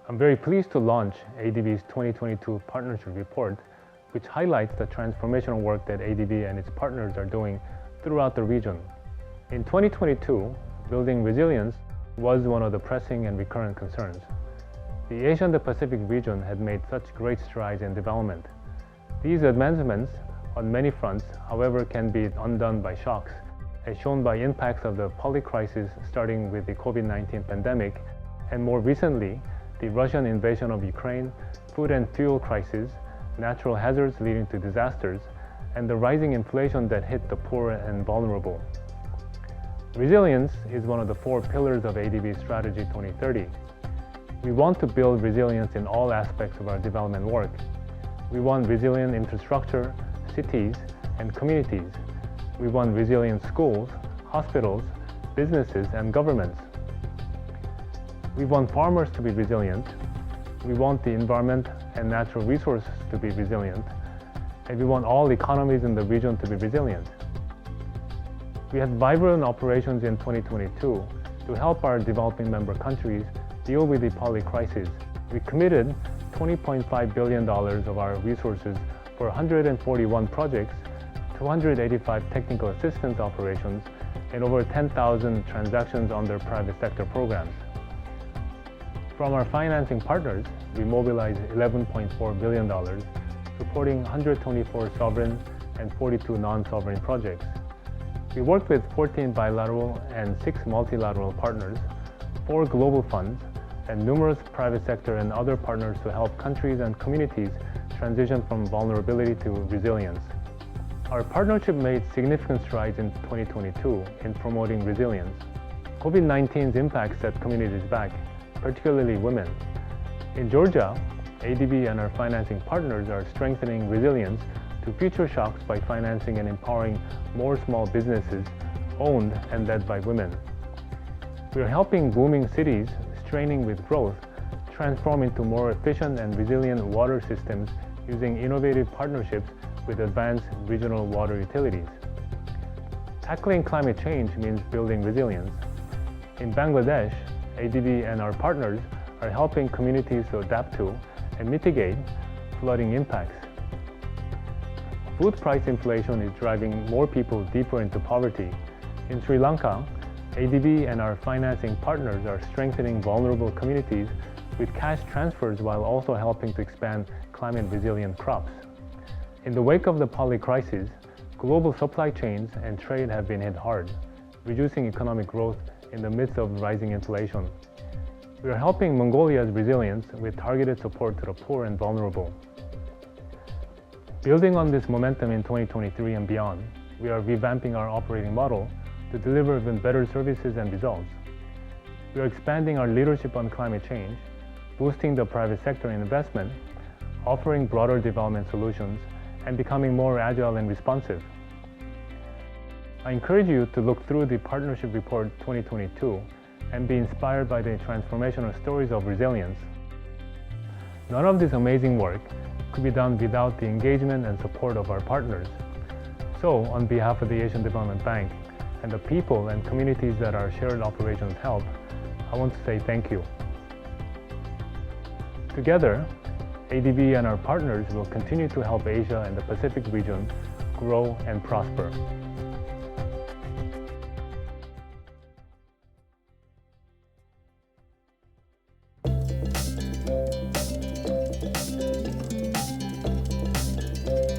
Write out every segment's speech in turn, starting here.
I'm very pleased to launch ADB's 2022 Partnership Report, which highlights the transformational work that ADB and its partners are doing throughout the region. In 2022, building resilience was one of the pressing and recurrent concerns. The Asia and the Pacific region had made such great strides in development. These advancements on many fronts, however, can be undone by shocks, as shown by impacts of the public crisis starting with the COVID-19 pandemic, and more recently, the Russian invasion of Ukraine, food and fuel crisis, natural hazards leading to disasters, and the rising inflation that hit the poor and vulnerable. Resilience is one of the 4 pillars of ADB Strategy 2030. We want to build resilience in all aspects of our development work. We want resilient infrastructure, cities, and communities. We want resilient schools, hospitals, businesses, and governments. We want farmers to be resilient. We want the environment and natural resources to be resilient. And we want all economies in the region to be resilient. We had vibrant operations in 2022 to help our developing member countries deal with the public crisis. We committed $20.5 billion of our resources for 141 projects, 285 technical assistance operations, and over 10,000 transactions under private sector programs. From our financing partners, we mobilized $11.4 billion, supporting 124 sovereign and 42 non-sovereign projects. We worked with 14 bilateral and 6 multilateral partners, 4 global funds, and numerous private sector and other partners to help countries and communities transition from vulnerability to resilience. Our partnership made significant strides in 2022 in promoting resilience. COVID-19's impact set communities back, particularly women. In Georgia, ADB and our financing partners are strengthening resilience to future shocks by financing and empowering more small businesses owned and led by women. We are helping booming cities straining with growth transform into more efficient and resilient water systems using innovative partnerships with advanced regional water utilities. Tackling climate change means building resilience. In Bangladesh, ADB and our partners are helping communities to adapt to and mitigate flooding impacts. Food price inflation is driving more people deeper into poverty. In Sri Lanka, ADB and our financing partners are strengthening vulnerable communities with cash transfers while also helping to expand climate-resilient crops. In the wake of the public crisis, global supply chains and trade have been hit hard, reducing economic growth in the midst of rising inflation. We are helping Mongolia's resilience with targeted support to the poor and vulnerable. Building on this momentum in 2023 and beyond, we are revamping our operating model to deliver even better services and results. We are expanding our leadership on climate change, boosting the private sector investment, offering broader development solutions, and becoming more agile and responsive. I encourage you to look through the Partnership Report 2022 and be inspired by the transformational stories of resilience. None of this amazing work could be done without the engagement and support of our partners. So, on behalf of the Asian Development Bank and the people and communities that our shared operations help, I want to say thank you. Together, ADB and our partners will continue to help Asia and the Pacific region grow and prosper.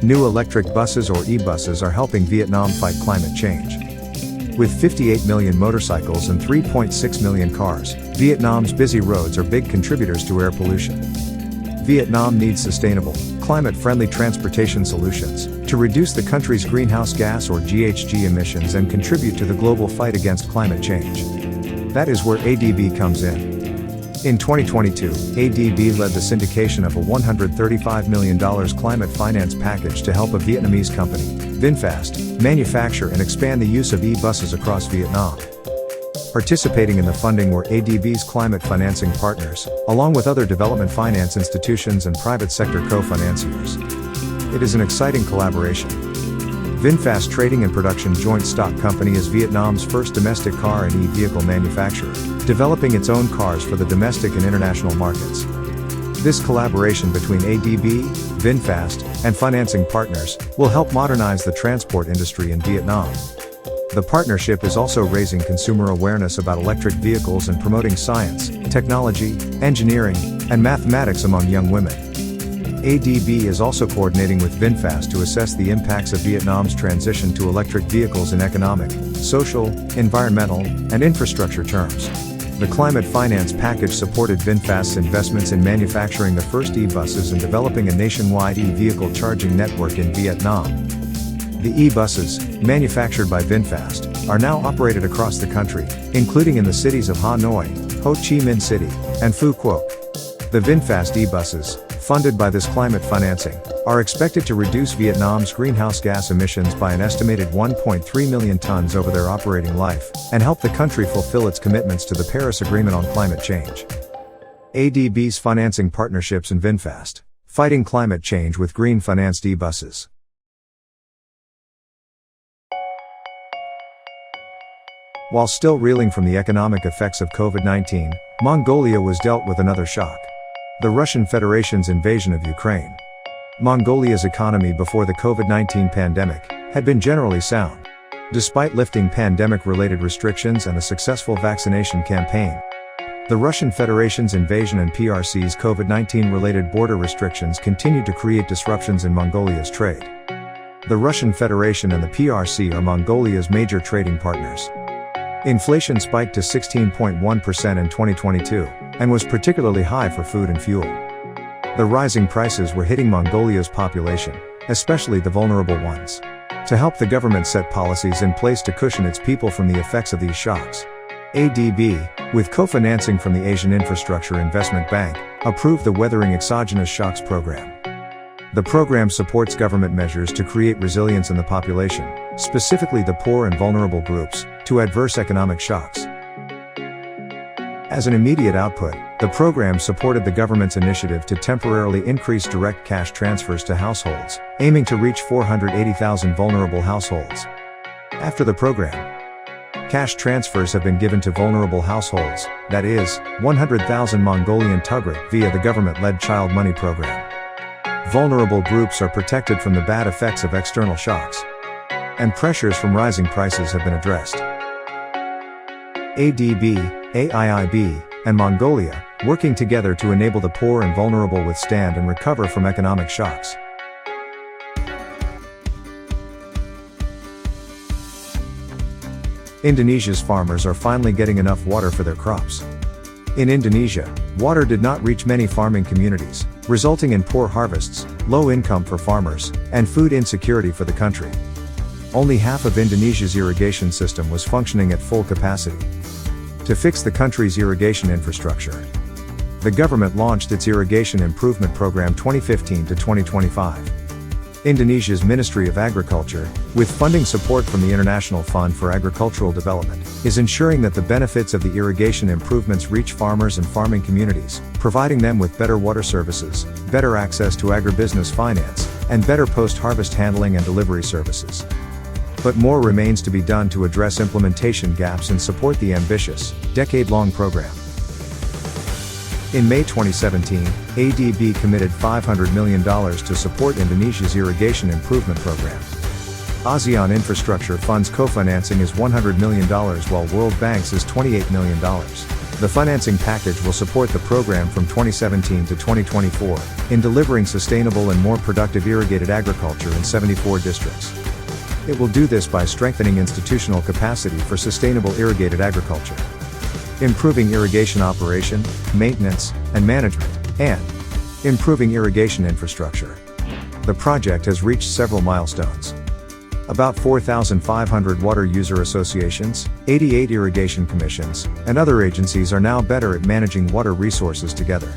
New electric buses or e-buses are helping Vietnam fight climate change. With 58 million motorcycles and 3.6 million cars, Vietnam's busy roads are big contributors to air pollution. Vietnam needs sustainable, climate-friendly transportation solutions to reduce the country's greenhouse gas or GHG emissions and contribute to the global fight against climate change. That is where ADB comes in. In 2022, ADB led the syndication of a $135 million climate finance package to help a Vietnamese company, VinFast, manufacture and expand the use of e-buses across Vietnam. Participating in the funding were ADB's climate financing partners, along with other development finance institutions and private sector co-financiers. It is an exciting collaboration. VinFast Trading and Production Joint Stock Company is Vietnam's first domestic car and e-vehicle manufacturer, developing its own cars for the domestic and international markets. This collaboration between ADB, VinFast, and financing partners will help modernize the transport industry in Vietnam. The partnership is also raising consumer awareness about electric vehicles and promoting science, technology, engineering, and mathematics among young women. ADB is also coordinating with VinFast to assess the impacts of Vietnam's transition to electric vehicles in economic, social, environmental, and infrastructure terms. The climate finance package supported VinFast's investments in manufacturing the first e-buses and developing a nationwide e-vehicle charging network in Vietnam. The e-buses, manufactured by VinFast, are now operated across the country, including in the cities of Hanoi, Ho Chi Minh City, and Phu Quoc. The VinFast e-buses, funded by this climate financing, are expected to reduce Vietnam's greenhouse gas emissions by an estimated 1.3 million tons over their operating life, and help the country fulfill its commitments to the Paris Agreement on climate change. ADB's financing partnerships and VinFast, fighting climate change with green-financed e-buses. While still reeling from the economic effects of COVID-19, Mongolia was dealt with another shock. The Russian Federation's invasion of Ukraine. Mongolia's economy before the COVID-19 pandemic had been generally sound. Despite lifting pandemic-related restrictions and a successful vaccination campaign, the Russian Federation's invasion and PRC's COVID-19-related border restrictions continued to create disruptions in Mongolia's trade. The Russian Federation and the PRC are Mongolia's major trading partners. Inflation spiked to 16.1% in 2022, and was particularly high for food and fuel. The rising prices were hitting Mongolia's population, especially the vulnerable ones. To help the government set policies in place to cushion its people from the effects of these shocks, ADB, with cofinancing from the Asian Infrastructure Investment Bank, approved the Weathering Exogenous Shocks program. The program supports government measures to create resilience in the population, specifically the poor and vulnerable groups, to adverse economic shocks. As an immediate output, the program supported the government's initiative to temporarily increase direct cash transfers to households, aiming to reach 480,000 vulnerable households. After the program, cash transfers have been given to vulnerable households, that is, 100,000 Mongolian Tugrik via the government-led Child Money Program. Vulnerable groups are protected from the bad effects of external shocks, and pressures from rising prices have been addressed. ADB, AIIB, and Mongolia, working together to enable the poor and vulnerable withstand and recover from economic shocks. Indonesia's farmers are finally getting enough water for their crops. In Indonesia, water did not reach many farming communities, resulting in poor harvests, low income for farmers, and food insecurity for the country. Only half of Indonesia's irrigation system was functioning at full capacity. To fix the country's irrigation infrastructure, the government launched its Irrigation Improvement Program 2015 to 2025. Indonesia's Ministry of Agriculture, with funding support from the International Fund for Agricultural Development, is ensuring that the benefits of the irrigation improvements reach farmers and farming communities, providing them with better water services, better access to agribusiness finance, and better post-harvest handling and delivery services. But more remains to be done to address implementation gaps and support the ambitious, decade-long program. In May 2017, ADB committed $500 million to support Indonesia's Irrigation Improvement Program. ASEAN Infrastructure Fund's cofinancing is $100 million while World Bank's is $28 million. The financing package will support the program from 2017 to 2024, in delivering sustainable and more productive irrigated agriculture in 74 districts. It will do this by strengthening institutional capacity for sustainable irrigated agriculture, improving irrigation operation, maintenance, and management, and improving irrigation infrastructure. The project has reached several milestones. About 4,500 water user associations, 88 irrigation commissions, and other agencies are now better at managing water resources together.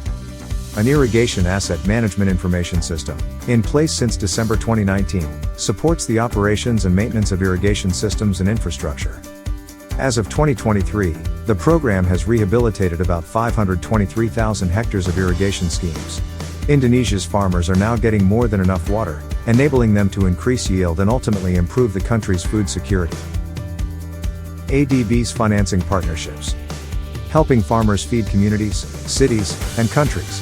An irrigation asset management information system, in place since December 2019, supports the operations and maintenance of irrigation systems and infrastructure. As of 2023, the program has rehabilitated about 523,000 hectares of irrigation schemes. Indonesia's farmers are now getting more than enough water, enabling them to increase yield and ultimately improve the country's food security. ADB's financing partnerships. Helping farmers feed communities, cities, and countries.